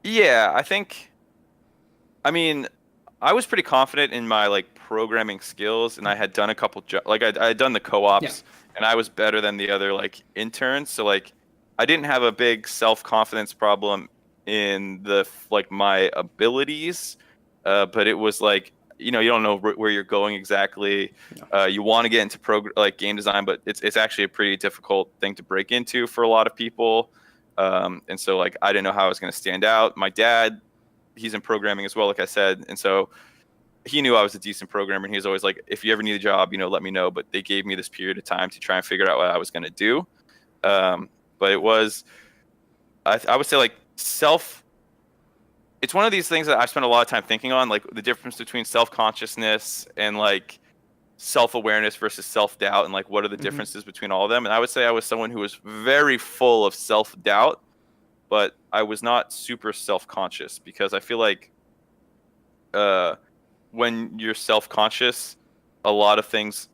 Yeah, I mean, I was pretty confident in my like programming skills, and I had done a couple like I had done the Yeah. co-ops, and I was better than the other like interns. So like, I didn't have a big self-confidence problem in like my abilities, but it was like you don't know where you're going exactly. Yeah. You want to get into like game design, but it's actually a pretty difficult thing to break into for a lot of people. And so like I didn't know how I was going to stand out. My dad, he's in programming as well, like I said, and so he knew I was a decent programmer, and he was always like, if you ever need a job, let me know. But they gave me this period of time to try and figure out what I was going to do. But it was, I would say, like it's one of these things that I spent a lot of time thinking on, like the difference between self-consciousness and like self-awareness versus self-doubt, and like what are the differences between all of them. And I would say I was someone who was very full of self-doubt, but I was not super self-conscious, because I feel like when you're self-conscious, a lot of things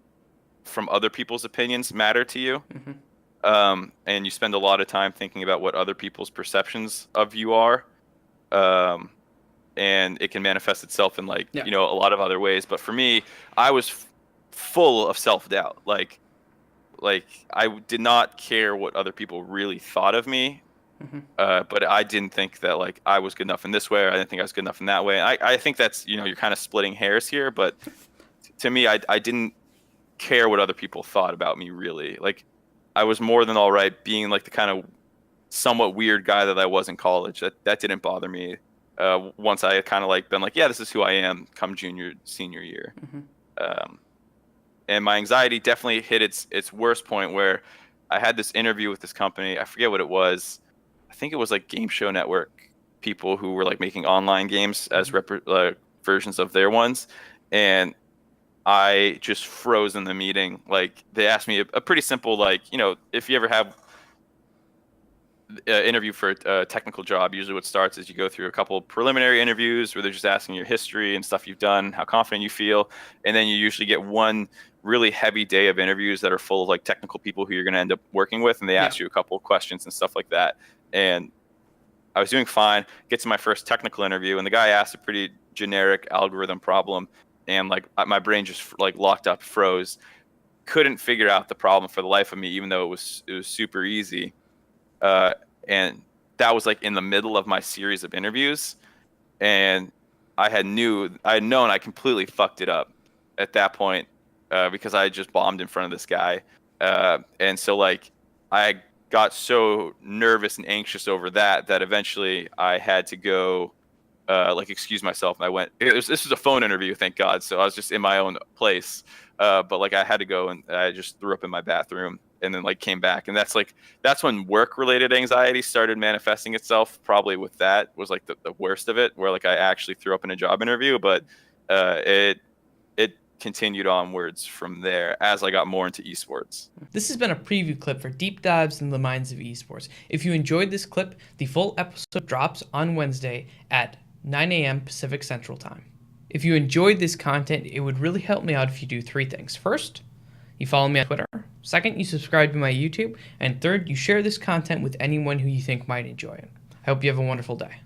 from other people's opinions matter to you. And you spend a lot of time thinking about what other people's perceptions of you are. And it can manifest itself in like, Yeah. a lot of other ways. But for me, I was full of self-doubt. Like I did not care what other people really thought of me. But I didn't think that like I was good enough in this way, or I didn't think I was good enough in that way. I think that's, you're kind of splitting hairs here, but to me, I didn't care what other people thought about me, really. Like I was more than all right being like the kind of somewhat weird guy that I was in college. That didn't bother me. Once I had kind of like been like, yeah, this is who I am come senior year. And my anxiety definitely hit its worst point, where I had this interview with this company. I forget what it was. I think it was like Game Show Network people who were like making online games as versions of their ones. And I just froze in the meeting. Like they asked me a pretty simple, like, if you ever have interview for a technical job, usually what starts is you go through a couple of preliminary interviews where they're just asking your history and stuff you've done, how confident you feel, and then you usually get one really heavy day of interviews that are full of like technical people who you're going to end up working with, and they ask you a couple of questions and stuff like that. And I was doing fine, get to my first technical interview, and the guy asked a pretty generic algorithm problem, and like my brain just like locked up, froze, couldn't figure out the problem for the life of me, even though it was super easy. And that was like in the middle of my series of interviews, and I had known I completely fucked it up at that point, because I had just bombed in front of this guy, and so like I got so nervous and anxious over that eventually I had to go like excuse myself, and I went. This was a phone interview, thank God, so I was just in my own place. But like I had to go, and I just threw up in my bathroom, and then like came back, and that's when work-related anxiety started manifesting itself. Probably with that was like the worst of it, where like I actually threw up in a job interview, but it continued onwards from there as I got more into esports. This has been a preview clip for Deep Dives in the Minds of Esports. If you enjoyed this clip, the full episode drops on Wednesday at 9 a.m. Pacific Central Time. If you enjoyed this content, it would really help me out if you do three things. First, you follow me on Twitter. Second, you subscribe to my YouTube. And third, you share this content with anyone who you think might enjoy it. I hope you have a wonderful day.